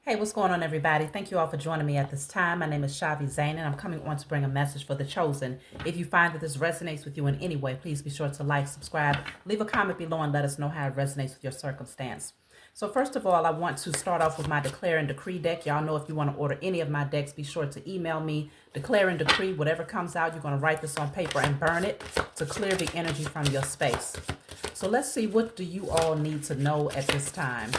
Hey, what's going on, everybody? Thank you all for joining me at this time. My name is Shavi Zain, and I'm coming on to bring a message for the chosen. If you find that this resonates with you in any way, please be sure to like, subscribe, leave a comment below, and let us know how it resonates with your circumstance. So first of all, I want to start off with my Declare and Decree deck. Y'all know if you want to order any of my decks, be sure to email me. Declare and Decree, whatever comes out, you're going to write this on paper and burn it to clear the energy from your space. So let's see, what do you all need to know at this time?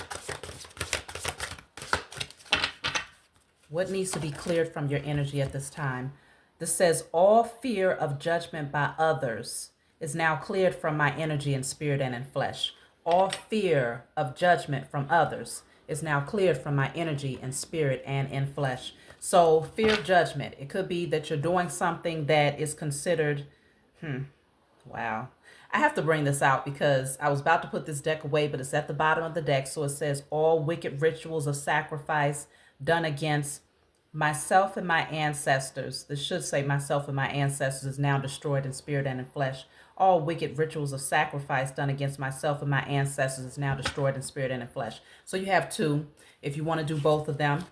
What needs to be cleared from your energy at this time? This says, all fear of judgment by others is now cleared from my energy in spirit and in flesh. All fear of judgment from others is now cleared from my energy in spirit and in flesh. So fear of judgment, it could be that you're doing something that is considered, wow. I have to bring this out because I was about to put this deck away, but it's at the bottom of the deck. So it says, all wicked rituals of sacrifice done against myself and my ancestors. This should say myself and my ancestors is now destroyed in spirit and in flesh. All wicked rituals of sacrifice done against myself and my ancestors is now destroyed in spirit and in flesh. So you have two if you want to do both of them.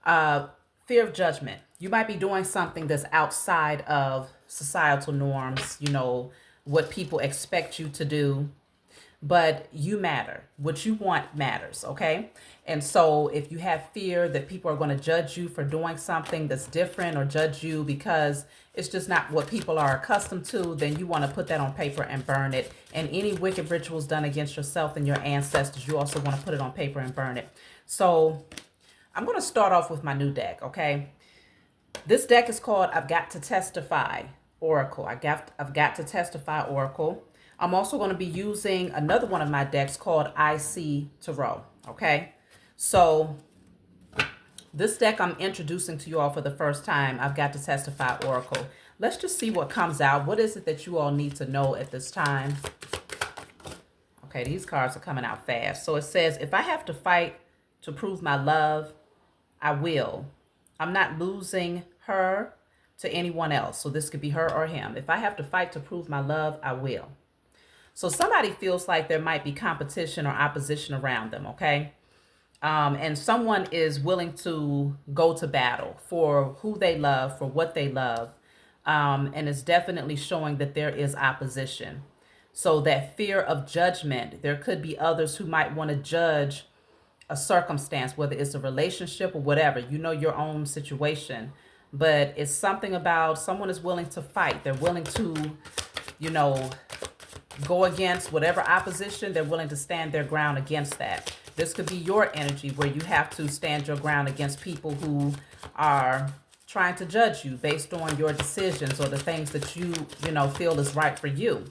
Fear of judgment. You might be doing something that's outside of societal norms, what people expect you to do, but you matter. What you want matters, okay? And so if you have fear that people are going to judge you for doing something that's different or judge you because it's just not what people are accustomed to, then you want to put that on paper and burn it. And any wicked rituals done against yourself and your ancestors, you also want to put it on paper and burn it. So I'm going to start off with my new deck, okay? This deck is called I've Got to Testify Oracle. I've got to Testify Oracle. I'm also going to be using another one of my decks called I See Tarot, okay? So this deck I'm introducing to you all for the first time. I've Got to Testify Oracle. Let's just see what comes out. What is it that you all need to know at this time? Okay, these cards are coming out fast. So it says, if I have to fight to prove my love, I will. I'm not losing her to anyone else. So this could be her or him. If I have to fight to prove my love, I will. So somebody feels like there might be competition or opposition around them, okay? And someone is willing to go to battle for who they love, for what they love. And it's definitely showing that there is opposition. So that fear of judgment, there could be others who might want to judge a circumstance, whether it's a relationship or whatever, your own situation. But it's something about someone is willing to fight. They're willing to, go against whatever opposition. They're willing to stand their ground against that. This could be your energy where you have to stand your ground against people who are trying to judge you based on your decisions or the things that you feel is right for you.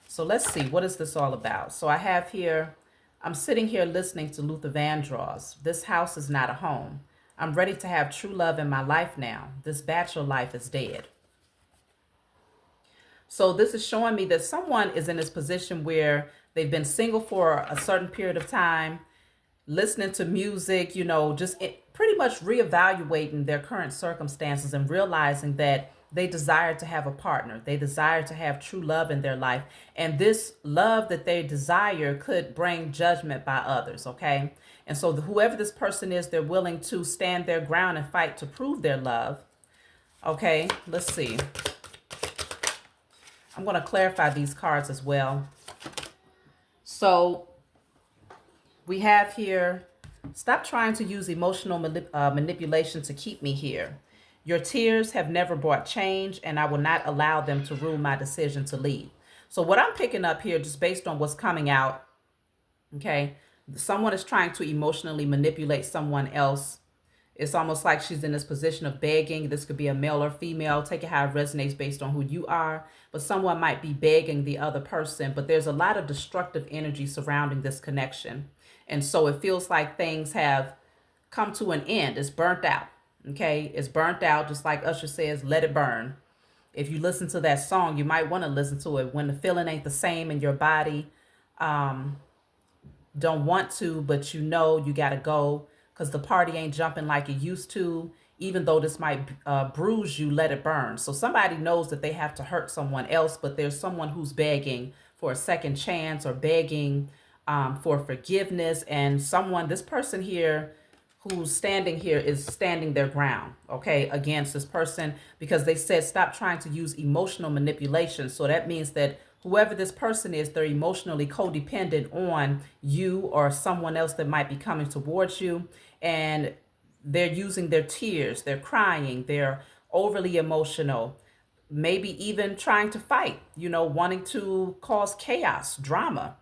So let's see, what is this all about? So I have here, I'm sitting here listening to Luther Vandross. This house is not a home. I'm ready to have true love in my life now. This bachelor life is dead. So this is showing me that someone is in this position where they've been single for a certain period of time, listening to music, just pretty much reevaluating their current circumstances and realizing that they desire to have a partner. They desire to have true love in their life. And this love that they desire could bring judgment by others, okay? And so whoever this person is, they're willing to stand their ground and fight to prove their love. Okay, let's see. I'm going to clarify these cards as well. So we have here, stop trying to use emotional manipulation to keep me here. Your tears have never brought change, and I will not allow them to rule my decision to leave. So what I'm picking up here, just based on what's coming out, okay, someone is trying to emotionally manipulate someone else. It's almost like she's in this position of begging. This could be a male or female. Take it how it resonates based on who you are. But someone might be begging the other person. But there's a lot of destructive energy surrounding this connection. And so it feels like things have come to an end. It's burnt out. Okay? It's burnt out. Just like Usher says, let it burn. If you listen to that song, you might want to listen to it when the feeling ain't the same in your body. Don't want to, but you got to go. Because the party ain't jumping like it used to. Even though this might bruise you, let it burn. So somebody knows that they have to hurt someone else, but there's someone who's begging for a second chance or begging for forgiveness. And this person here who's standing here is standing their ground, okay, against this person, because they said stop trying to use emotional manipulation. So that means that whoever this person is, they're emotionally codependent on you or someone else that might be coming towards you. And they're using their tears, they're crying, they're overly emotional, maybe even trying to fight, wanting to cause chaos, drama.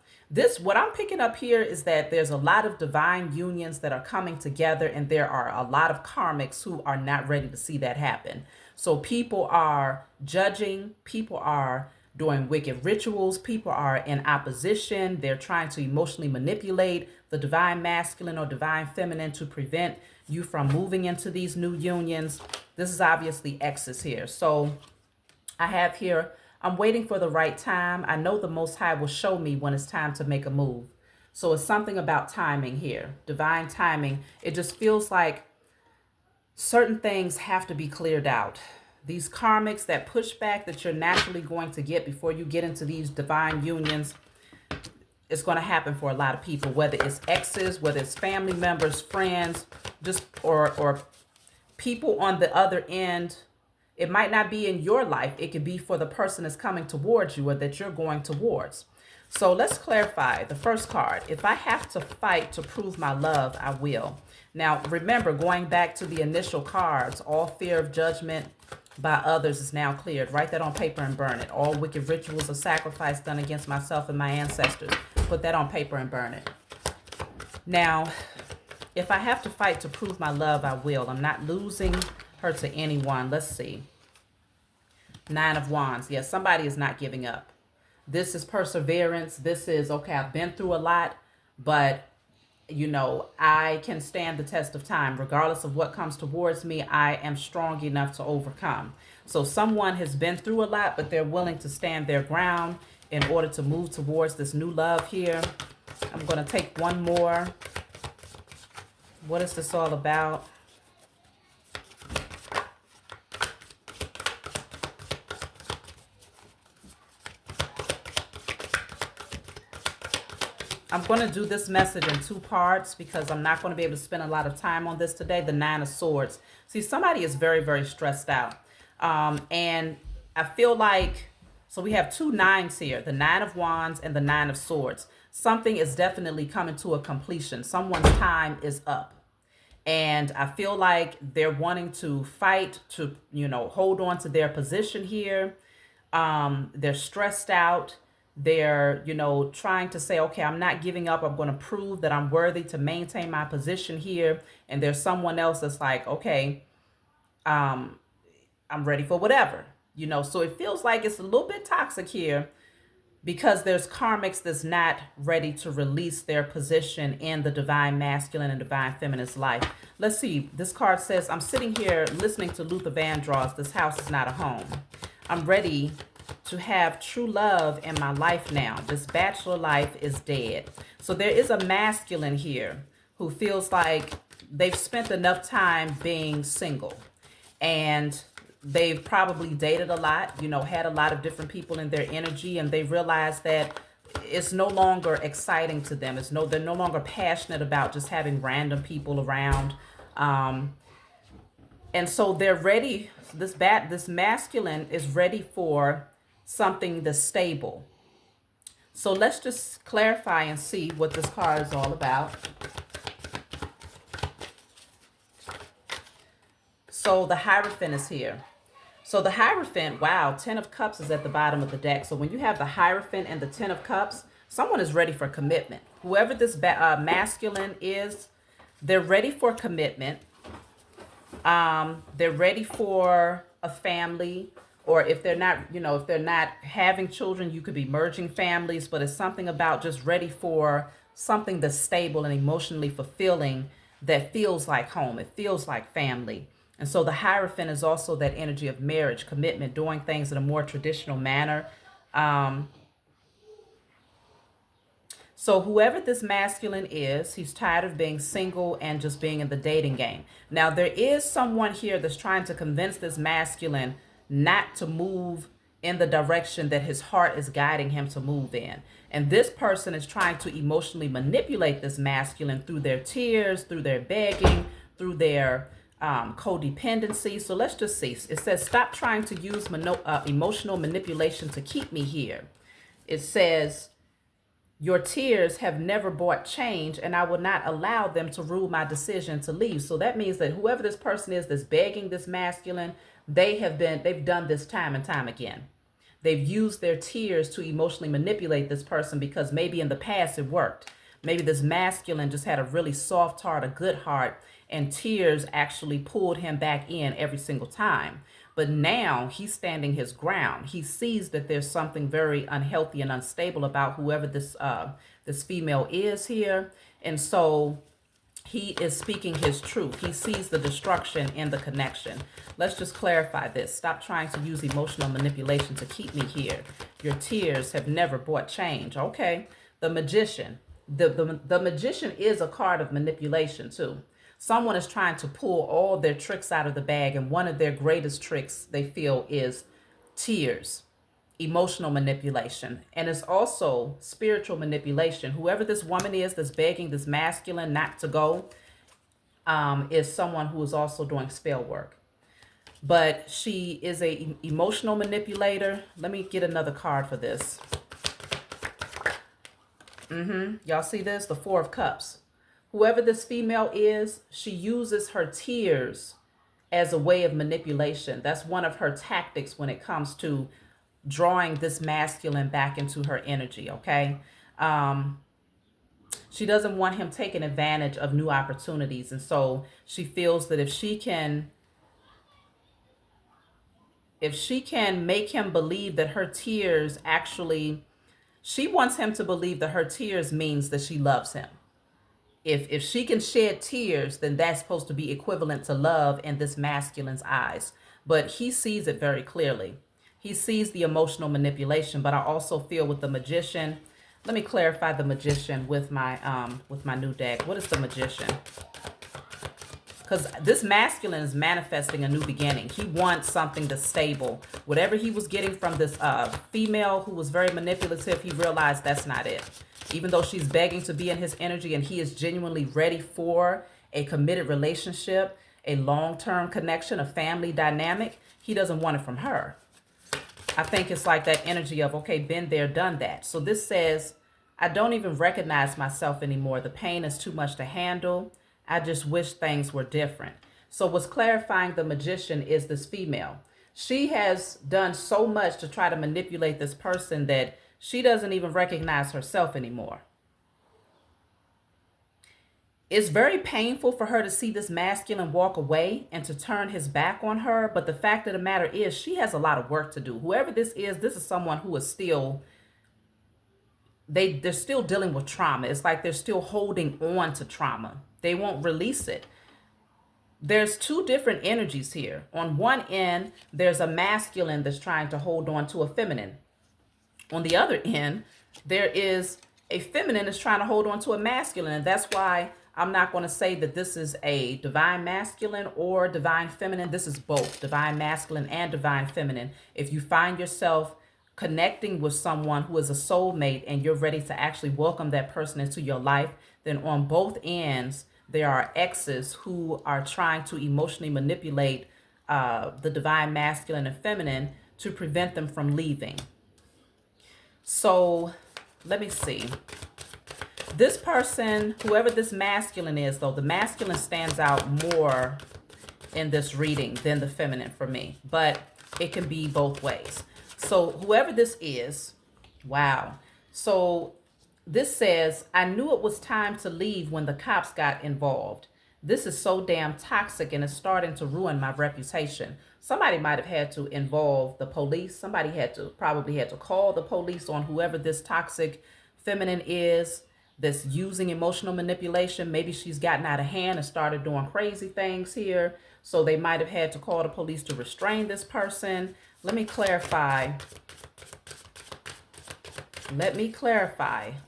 What I'm picking up here is that there's a lot of divine unions that are coming together, and there are a lot of karmics who are not ready to see that happen. So people are judging, people are doing wicked rituals, people are in opposition, they're trying to emotionally manipulate the divine masculine or divine feminine to prevent you from moving into these new unions. This is obviously X's here. So I have here, I'm waiting for the right time. I know the Most High will show me when it's time to make a move. So it's something about timing here, divine timing. It just feels like certain things have to be cleared out. These karmics, that pushback that you're naturally going to get before you get into these divine unions, it's going to happen for a lot of people, whether it's exes, whether it's family members, friends, just or people on the other end. It might not be in your life. It could be for the person that's coming towards you or that you're going towards. So let's clarify the first card. If I have to fight to prove my love, I will. Now, remember, going back to the initial cards, all fear of judgment by others is now cleared. Write that on paper and burn it. All wicked rituals of sacrifice done against myself and my ancestors. Put that on paper and burn it. Now, if I have to fight to prove my love, I will. I'm not losing her to anyone. Let's see. 9 of Wands. Yes, somebody is not giving up. This is perseverance. This is, okay, I've been through a lot, but I can stand the test of time. Regardless of what comes towards me, I am strong enough to overcome. So someone has been through a lot, but they're willing to stand their ground in order to move towards this new love here. I'm going to take one more. What is this all about? I'm going to do this message in 2 parts because I'm not going to be able to spend a lot of time on this today. The 9 of Swords. See, somebody is very, very stressed out. And I feel like, so we have 2 9s here, the 9 of Wands and the 9 of Swords. Something is definitely coming to a completion. Someone's time is up. And I feel like they're wanting to fight to, hold on to their position here. They're stressed out. They're, trying to say, okay, I'm not giving up. I'm going to prove that I'm worthy to maintain my position here. And there's someone else that's like, okay, I'm ready for whatever, So it feels like it's a little bit toxic here because there's karmics that's not ready to release their position in the divine masculine and divine feminine's life. Let's see. This card says, I'm sitting here listening to Luther Vandross. This house is not a home. I'm ready to have true love in my life now. This bachelor life is dead. So there is a masculine here who feels like they've spent enough time being single, and they've probably dated a lot, had a lot of different people in their energy, and they realize that it's no longer exciting to them. They're no longer passionate about just having random people around. And so they're ready. This masculine is ready for something that's stable. So let's just clarify and see what this card is all about. So the Hierophant is here. So the Hierophant, wow, 10 of Cups is at the bottom of the deck. So when you have the Hierophant and the 10 of Cups, someone is ready for commitment. Whoever this masculine is, they're ready for commitment. They're ready for a family, or if they're not, if they're not having children, you could be merging families, but it's something about just ready for something that's stable and emotionally fulfilling that feels like home. It feels like family. And so the Hierophant is also that energy of marriage, commitment, doing things in a more traditional manner. So whoever this masculine is, he's tired of being single and just being in the dating game. Now, there is someone here that's trying to convince this masculine not to move in the direction that his heart is guiding him to move in. And this person is trying to emotionally manipulate this masculine through their tears, through their begging, through their codependency. So let's just see. It says, stop trying to use emotional manipulation to keep me here. It says, your tears have never brought change, and I will not allow them to rule my decision to leave. So that means that whoever this person is that's begging this masculine, they've done this time and time again. They've used their tears to emotionally manipulate this person because maybe in the past it worked. Maybe this masculine just had a really soft heart, a good heart, and tears actually pulled him back in every single time. But now he's standing his ground. He sees that there's something very unhealthy and unstable about whoever this female is here. And so he is speaking his truth. He sees the destruction in the connection. Let's just clarify this. Stop trying to use emotional manipulation to keep me here. Your tears have never brought change. Okay. The magician. The magician is a card of manipulation too. Someone is trying to pull all their tricks out of the bag, and one of their greatest tricks they feel is tears, emotional manipulation, and it's also spiritual manipulation. Whoever this woman is that's begging this masculine not to go is someone who is also doing spell work. But she is a emotional manipulator. Let me get another card for this. Y'all see this? The Four of Cups. Whoever this female is, she uses her tears as a way of manipulation. That's one of her tactics when it comes to drawing this masculine back into her energy, okay? She doesn't want him taking advantage of new opportunities. And so she feels that if she can make him believe that her tears actually, she wants him to believe that her tears means that she loves him. If she can shed tears, then that's supposed to be equivalent to love in this masculine's eyes. But he sees it very clearly. He sees the emotional manipulation. But I also feel with the magician. Let me clarify the magician with my new deck. What is the magician? Because this masculine is manifesting a new beginning. He wants something that's stable. Whatever he was getting from this female who was very manipulative, he realized that's not it. Even though she's begging to be in his energy and he is genuinely ready for a committed relationship, a long-term connection, a family dynamic, he doesn't want it from her. I think it's like that energy of, okay, been there, done that. So this says, I don't even recognize myself anymore. The pain is too much to handle. I just wish things were different. So what's clarifying the magician is this female. She has done so much to try to manipulate this person that she doesn't even recognize herself anymore. It's very painful for her to see this masculine walk away and to turn his back on her. But the fact of the matter is she has a lot of work to do. Whoever this is someone who is still, they're still dealing with trauma. It's like they're still holding on to trauma. They won't release it. There's two different energies here. On one end, there's a masculine that's trying to hold on to a feminine. On the other end, there is a feminine that's trying to hold on to a masculine. And that's why I'm not going to say that this is a divine masculine or divine feminine. This is both divine masculine and divine feminine. If you find yourself connecting with someone who is a soulmate and you're ready to actually welcome that person into your life, then on both ends, there are exes who are trying to emotionally manipulate the divine masculine and feminine to prevent them from leaving. So let me see. This person, whoever this masculine is, though, the masculine stands out more in this reading than the feminine for me. But it can be both ways. So whoever this is, wow. So this says, I knew it was time to leave when the cops got involved. This is so damn toxic and it's starting to ruin my reputation. Somebody might have had to involve the police. Somebody probably had to call the police on whoever this toxic feminine is that's using emotional manipulation. Maybe she's gotten out of hand and started doing crazy things here. So they might have had to call the police to restrain this person. Let me clarify.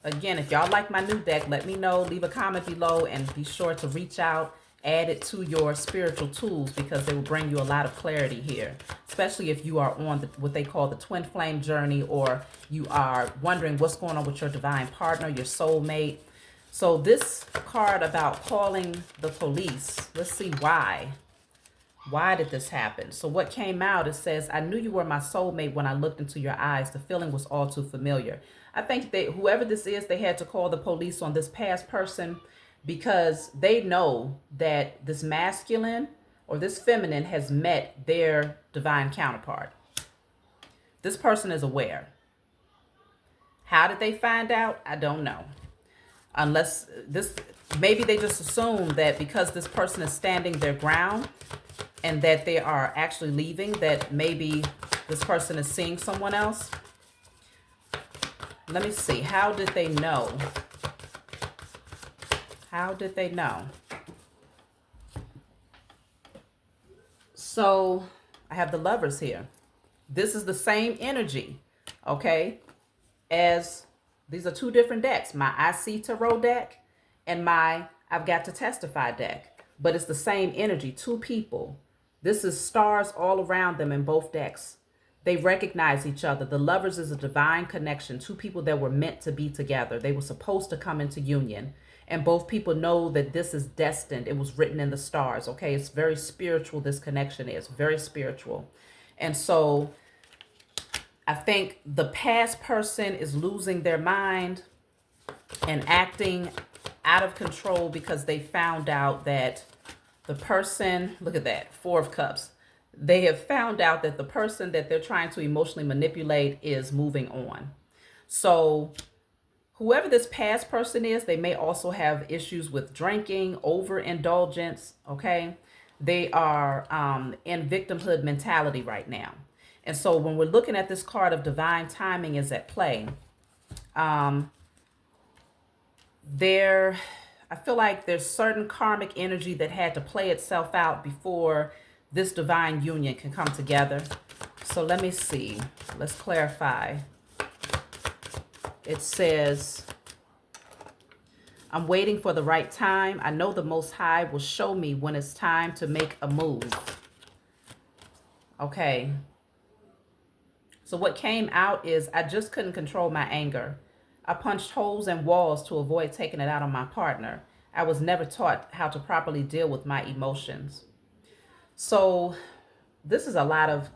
Again, if y'all like my new deck, let me know. Leave a comment below and be sure to reach out added to your spiritual tools, because they will bring you a lot of clarity here, especially if you are on what they call the twin flame journey, or you are wondering what's going on with your divine partner, your soulmate. So this card about calling the police, let's see why. Why did this happen? So what came out, it says, I knew you were my soulmate when I looked into your eyes. The feeling was all too familiar. I think whoever this is, they had to call the police on this past person, because they know that this masculine or this feminine has met their divine counterpart. This person is aware. How did they find out? I don't know. Unless maybe they just assume that because this person is standing their ground and that they are actually leaving, that maybe this person is seeing someone else. Let me see. How did they know? How did they know? So I have the Lovers here. This is the same energy, okay, as these are two different decks. My I See Tarot deck and my I've Got to Testify deck. But it's the same energy, two people. This is stars all around them in both decks. They recognize each other. The Lovers is a divine connection, two people that were meant to be together. They were supposed to come into union. And both people know that this is destined. It was written in the stars, okay? It's very spiritual, this connection is. Very spiritual. And so I think the past person is losing their mind and acting out of control because they found out that the person, look at that, Four of Cups. They have found out that the person that they're trying to emotionally manipulate is moving on. So whoever this past person is, they may also have issues with drinking, overindulgence, okay? They are in victimhood mentality right now. And so when we're looking at this card of divine timing is at play, I feel like there's certain karmic energy that had to play itself out before this divine union can come together. So let me see. Let's clarify. It says, I'm waiting for the right time. I know the Most High will show me when it's time to make a move. Okay. So what came out is I just couldn't control my anger. I punched holes in walls to avoid taking it out on my partner. I was never taught how to properly deal with my emotions. So this is a lot of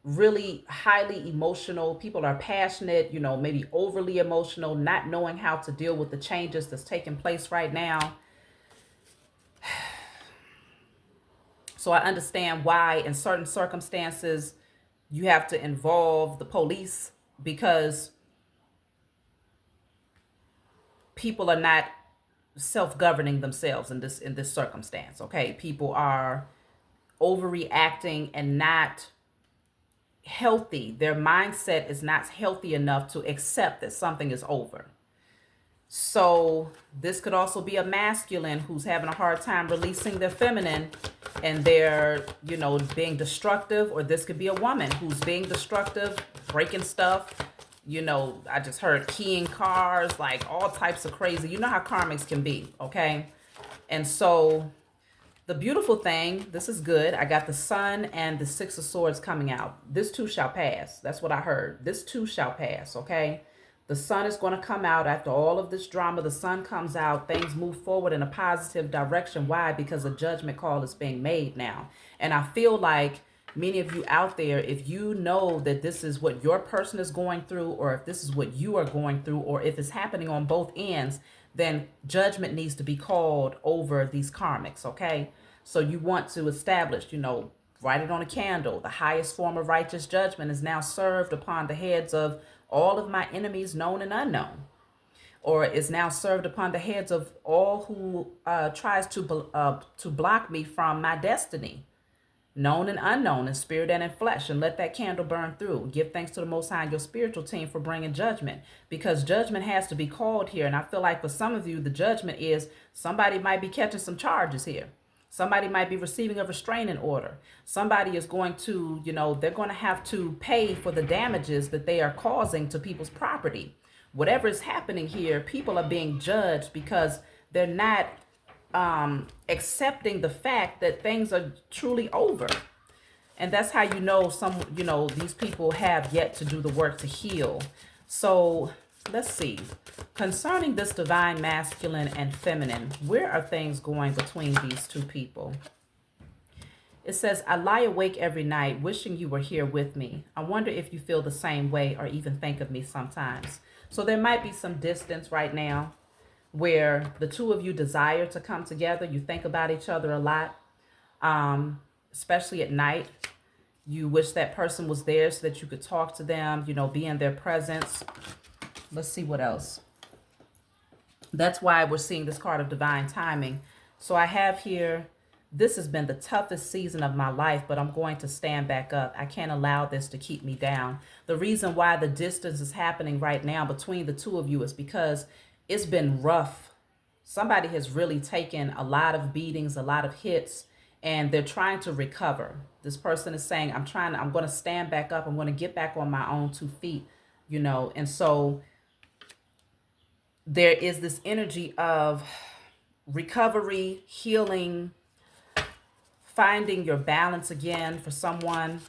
really highly emotional. People are passionate, maybe overly emotional, not knowing how to deal with the changes that's taking place right now. So I understand why in certain circumstances you have to involve the police, because people are not self-governing themselves in this circumstance, okay? People are overreacting and not healthy. Their mindset is not healthy enough to accept that something is over. So this could also be a masculine who's having a hard time releasing their feminine, and they're, being destructive. Or this could be a woman who's being destructive, breaking stuff. I just heard keying cars, like all types of crazy. You know how karmics can be, okay? And so the beautiful thing, this is good. I got the Sun and the Six of Swords coming out. This too shall pass. That's what I heard. This too shall pass, okay? The Sun is going to come out after all of this drama. The Sun comes out. Things move forward in a positive direction. Why? Because a judgment call is being made now. And I feel like many of you out there, if you know that this is what your person is going through, or if this is what you are going through, or if it's happening on both ends, then judgment needs to be called over these karmics, okay? So you want to establish, write it on a candle. The highest form of righteous judgment is now served upon the heads of all of my enemies, known and unknown. Or is now served upon the heads of all who tries to block me from my destiny, known and unknown, in spirit and in flesh. And let that candle burn through. Give thanks to the Most High and your spiritual team for bringing judgment, because judgment has to be called here. And I feel like for some of you, the judgment is somebody might be catching some charges here. Somebody might be receiving a restraining order. Somebody is going to, they're going to have to pay for the damages that they are causing to people's property. Whatever is happening here, people are being judged because they're not accepting the fact that things are truly over. And that's how you know these people have yet to do the work to heal. So let's see. Concerning this divine masculine and feminine, where are things going between these two people? It says, I lie awake every night wishing you were here with me. I wonder if you feel the same way or even think of me sometimes. So there might be some distance right now where the two of you desire to come together. You think about each other a lot, especially at night. You wish that person was there so that you could talk to them, be in their presence. Let's see what else. That's why we're seeing this card of divine timing. So I have here, this has been the toughest season of my life, but I'm going to stand back up. I can't allow this to keep me down. The reason why the distance is happening right now between the two of you is because it's been rough. Somebody has really taken a lot of beatings, a lot of hits, and they're trying to recover. This person is saying, I'm going to stand back up. I'm going to get back on my own 2 feet, and so there is this energy of recovery, healing, finding your balance again for someone.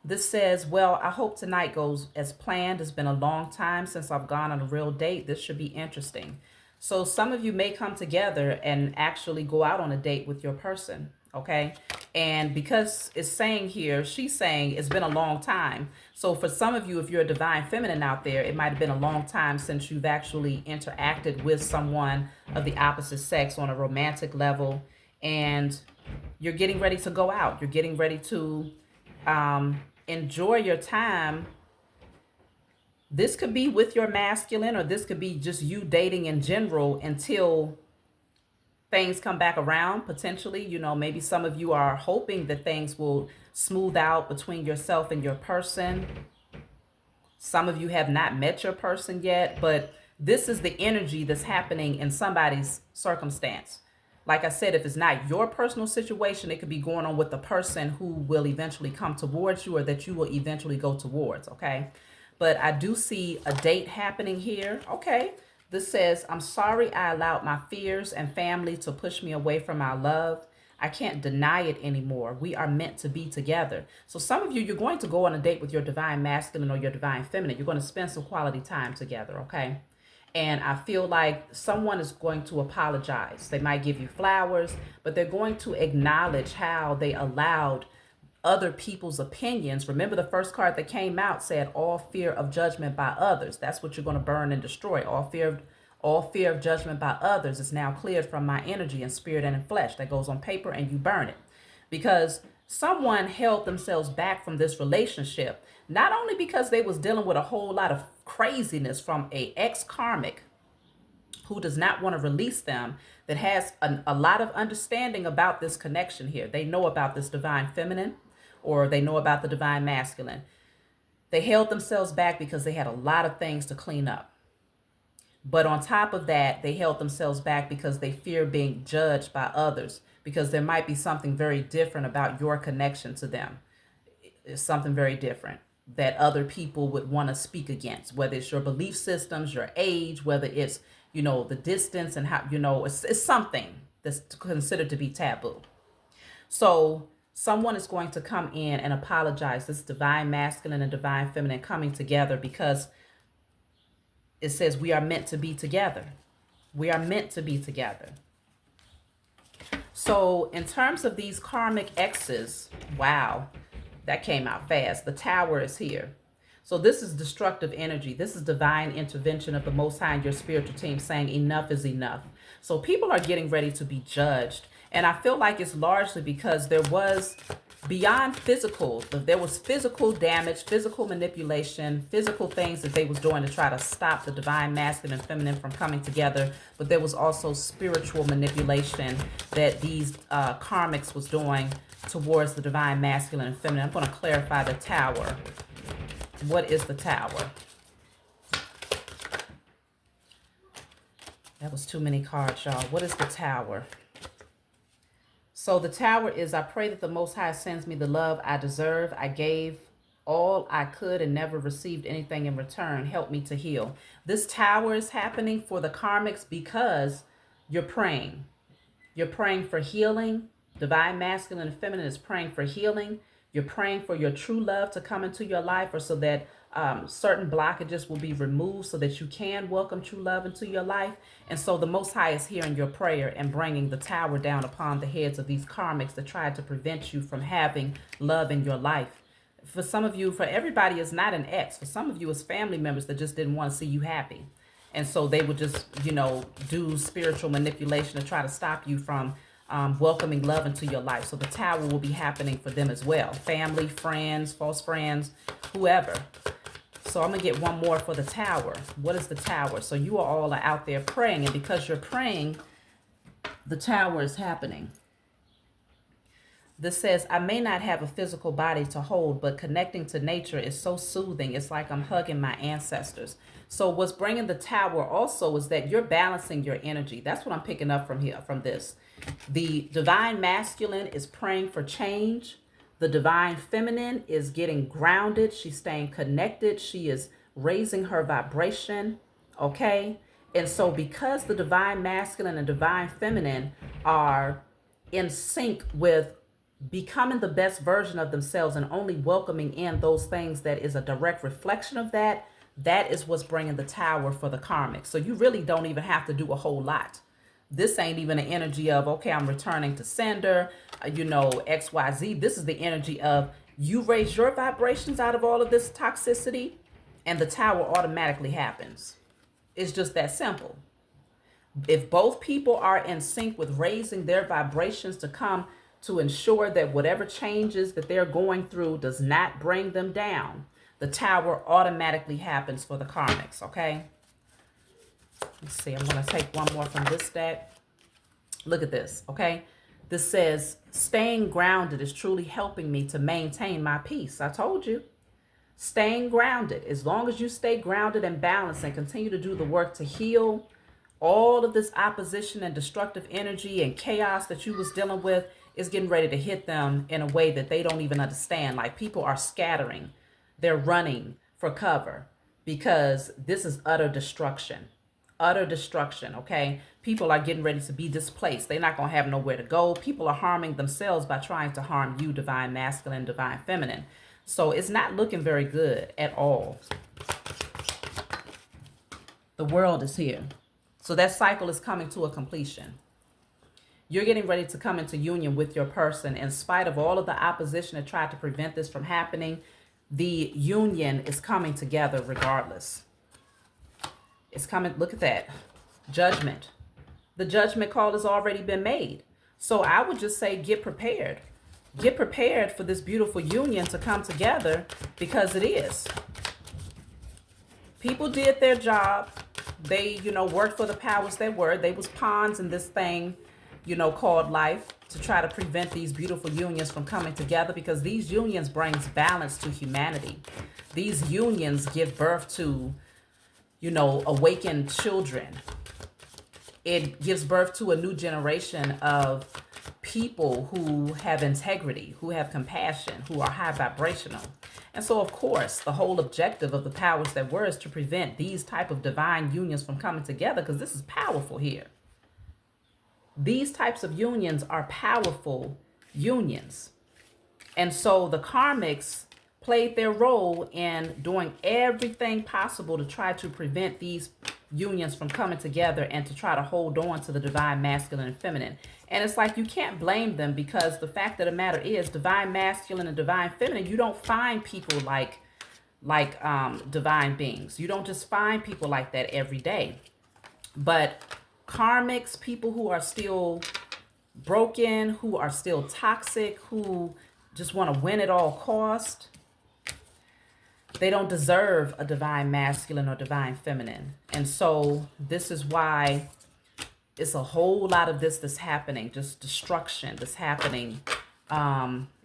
This says, well, I hope tonight goes as planned. It's been a long time since I've gone on a real date. This should be interesting. So some of you may come together and actually go out on a date with your person, okay? And because it's saying here, she's saying it's been a long time. So for some of you, if you're a divine feminine out there, it might have been a long time since you've actually interacted with someone of the opposite sex on a romantic level. And you're getting ready to go out. You're getting ready to enjoy your time. This could be with your masculine, or this could be just you dating in general until things come back around, potentially. Maybe some of you are hoping that things will smooth out between yourself and your person. Some of you have not met your person yet, but this is the energy that's happening in somebody's circumstance. Like I said, if it's not your personal situation, it could be going on with the person who will eventually come towards you, or that you will eventually go towards, okay? But I do see a date happening here, okay? This says, I'm sorry I allowed my fears and family to push me away from our love. I can't deny it anymore. We are meant to be together. So some of you, you're going to go on a date with your divine masculine or your divine feminine. You're going to spend some quality time together, okay? And I feel like someone is going to apologize. They might give you flowers, but they're going to acknowledge how they allowed other people's opinions. Remember, the first card that came out said all fear of judgment by others. That's what you're going to burn and destroy. All fear of judgment by others is now cleared from my energy and spirit and in flesh. That goes on paper and you burn it. Because someone held themselves back from this relationship, not only because they was dealing with a whole lot of craziness from a ex-karmic who does not want to release them, that has a lot of understanding about this connection here. They know about this divine feminine, or they know about the divine masculine. They held themselves back because they had a lot of things to clean up. But on top of that, they held themselves back because they fear being judged by others, because there might be something very different about your connection to them. It's something very different that other people would want to speak against, whether it's your belief systems, your age, whether it's, the distance, and how, it's something that's considered to be taboo. So someone is going to come in and apologize. This divine masculine and divine feminine coming together, because it says we are meant to be together. We are meant to be together. So in terms of these karmic exes, wow, that came out fast. The Tower is here. So this is destructive energy. This is divine intervention of the Most High and your spiritual team saying enough is enough. So people are getting ready to be judged. And I feel like it's largely because there was beyond physical, there was physical damage, physical manipulation, physical things that they was doing to try to stop the divine masculine and feminine from coming together. But there was also spiritual manipulation that these karmics was doing towards the divine masculine and feminine. I'm going to clarify the Tower. What is the Tower? That was too many cards, y'all. What is the Tower? So the Tower is, I pray that the Most High sends me the love I deserve. I gave all I could and never received anything in return. Help me to heal. This Tower is happening for the karmics because You're praying. You're praying for healing. Divine masculine and feminine is praying for healing. You're praying for your true love to come into your life, or so that certain blockages will be removed so that you can welcome true love into your life. And so the Most High is hearing your prayer and bringing the tower down upon the heads of these karmics that tried to prevent you from having love in your life. For some of you, for everybody, it's not an ex. For some of you, it's family members that just didn't want to see you happy. And so they would just, do spiritual manipulation to try to stop you from welcoming love into your life. So the tower will be happening for them as well. Family, friends, false friends, whoever. So I'm going to get one more for the tower. What is the tower? So you all are out there praying. And because you're praying, the tower is happening. This says, I may not have a physical body to hold, but connecting to nature is so soothing. It's like I'm hugging my ancestors. So what's bringing the tower also is that you're balancing your energy. That's what I'm picking up from here, from this. The divine masculine is praying for change. The divine feminine is getting grounded. She's staying connected. She is raising her vibration. Okay. And so because the divine masculine and divine feminine are in sync with becoming the best version of themselves and only welcoming in those things that is a direct reflection of that, that is what's bringing the tower for the karmic. So you really don't even have to do a whole lot. This ain't even an energy of, okay, I'm returning to sender, XYZ. This is the energy of you raise your vibrations out of all of this toxicity and the tower automatically happens. It's just that simple. If both people are in sync with raising their vibrations to come to ensure that whatever changes that they're going through does not bring them down, the tower automatically happens for the karmics, okay? Let's see, I'm going to take one more from this deck. Look at this, okay? This says, staying grounded is truly helping me to maintain my peace. I told you. Staying grounded. As long as you stay grounded and balanced and continue to do the work to heal all of this opposition and destructive energy and chaos that you was dealing with, is getting ready to hit them in a way that they don't even understand. Like, people are scattering. They're running for cover because this is utter destruction. Utter destruction, okay? People are getting ready to be displaced. They're not going to have nowhere to go. People are harming themselves by trying to harm you, divine masculine, divine feminine. So it's not looking very good at all. The world is here. So that cycle is coming to a completion. You're getting ready to come into union with your person. In spite of all of the opposition that tried to prevent this from happening, the union is coming together regardless. It's coming. Look at that. Judgment. The judgment call has already been made. So I would just say get prepared. Get prepared for this beautiful union to come together, because it is. People did their job. They, worked for the powers that were. They was pawns in this thing, called life, to try to prevent these beautiful unions from coming together, because these unions brings balance to humanity. These unions give birth to, awakened children. It gives birth to a new generation of people who have integrity, who have compassion, who are high vibrational. And so, of course, the whole objective of the powers that were is to prevent these type of divine unions from coming together, because this is powerful here. These types of unions are powerful unions. And so the karmics played their role in doing everything possible to try to prevent these unions from coming together and to try to hold on to the divine masculine and feminine. And it's like, you can't blame them, because the fact of the matter is, divine masculine and divine feminine, you don't find people like divine beings. You don't just find people like that every day. But karmics, people who are still broken, who are still toxic, who just want to win at all cost, they don't deserve a divine masculine or divine feminine. And so this is why it's a whole lot of this that's happening, just destruction that's happening,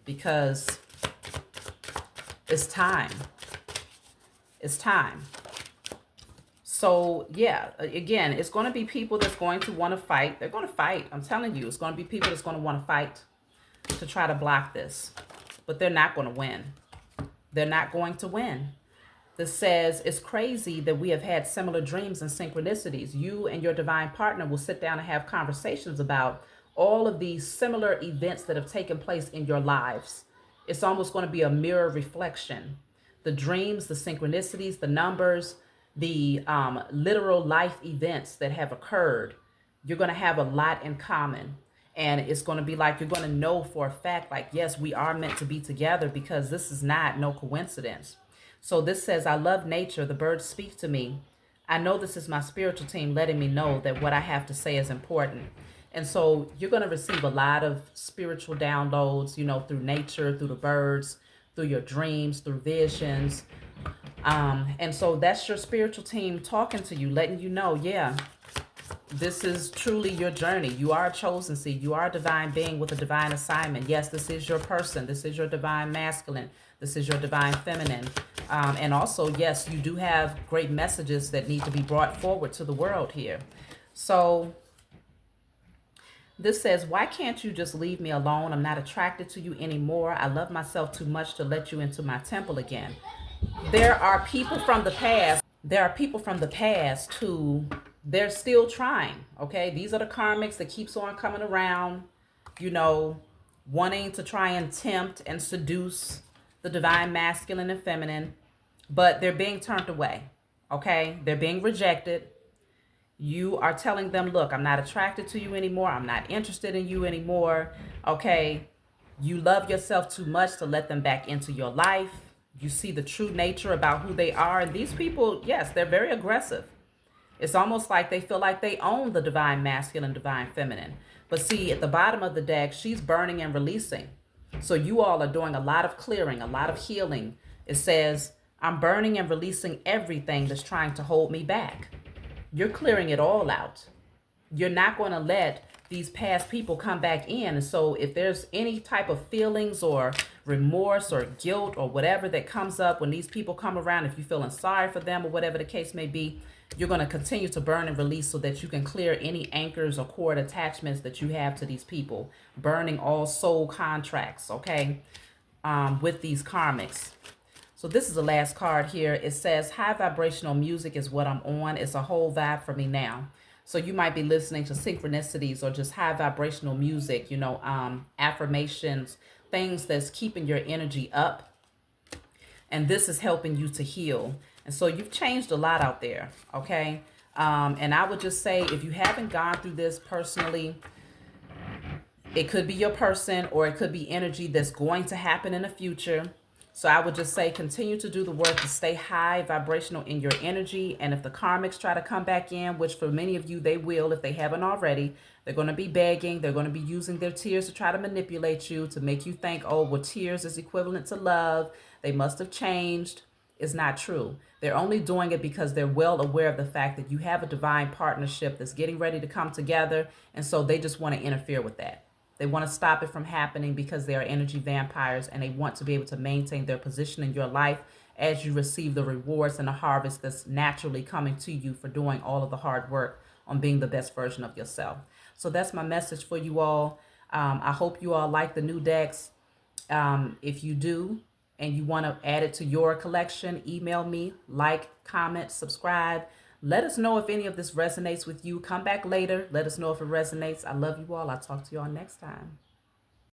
because it's time. It's time. So yeah, again, it's going to be people that's going to want to fight. They're going to fight. I'm telling you, it's going to be people that's going to want to fight to try to block this. But they're not going to win. They're not going to win. that says it's crazy that we have had similar dreams and synchronicities. You and your divine partner will sit down and have conversations about all of these similar events that have taken place in your lives. It's almost going to be a mirror reflection. The dreams, the synchronicities, the numbers, the literal life events that have occurred. You're going to have a lot in common. And it's going to be like you're going to know for a fact, like, yes, we are meant to be together, because this is not no coincidence. So this says, I love nature. The birds speak to me. I know this is my spiritual team letting me know that what I have to say is important. And so you're going to receive a lot of spiritual downloads, through nature, through the birds, through your dreams, through visions. And so that's your spiritual team talking to you, letting you know, yeah, this is truly your journey. You are a chosen seed. You are a divine being with a divine assignment. Yes, this is your person. This is your divine masculine. This is your divine feminine. And also, yes, you do have great messages that need to be brought forward to the world here. So this says, why can't you just leave me alone? I'm not attracted to you anymore. I love myself too much to let you into my temple again. There are people from the past. There are people from the past who they're still trying. Okay. These are the karmics that keeps on coming around, wanting to try and tempt and seduce the divine masculine and feminine, but they're being turned away. Okay. They're being rejected. You are telling them, look, I'm not attracted to you anymore. I'm not interested in you anymore. Okay. You love yourself too much to let them back into your life. You see the true nature about who they are. And these people, yes, they're very aggressive. It's almost like they feel like they own the divine masculine, divine feminine. But see, at the bottom of the deck, she's burning and releasing. So you all are doing a lot of clearing, a lot of healing. It says, I'm burning and releasing everything that's trying to hold me back. You're clearing it all out. You're not going to let these past people come back in. And so if there's any type of feelings or remorse or guilt or whatever that comes up when these people come around, if you're feeling sorry for them or whatever the case may be, you're going to continue to burn and release so that you can clear any anchors or cord attachments that you have to these people, burning all soul contracts, okay, with these karmics. So this is the last card here. It says, high vibrational music is what I'm on. It's a whole vibe for me now. So you might be listening to synchronicities or just high vibrational music, affirmations, things that's keeping your energy up. And this is helping you to heal. And so you've changed a lot out there, okay? And I would just say, if you haven't gone through this personally, it could be your person or it could be energy that's going to happen in the future. So I would just say, continue to do the work to stay high vibrational in your energy. And if the karmics try to come back in, which for many of you, they will, if they haven't already, they're going to be begging. They're going to be using their tears to try to manipulate you, to make you think, oh, well, tears is equivalent to love. They must have changed. It's not true. They're only doing it because they're well aware of the fact that you have a divine partnership that's getting ready to come together. And so they just want to interfere with that. They want to stop it from happening because they are energy vampires, and they want to be able to maintain their position in your life as you receive the rewards and the harvest that's naturally coming to you for doing all of the hard work on being the best version of yourself. So that's my message for you all. I hope you all like the new decks. If you do, and you want to add it to your collection, email me, like, comment, subscribe. Let us know if any of this resonates with you. Come back later. Let us know if it resonates. I love you all. I'll talk to you all next time.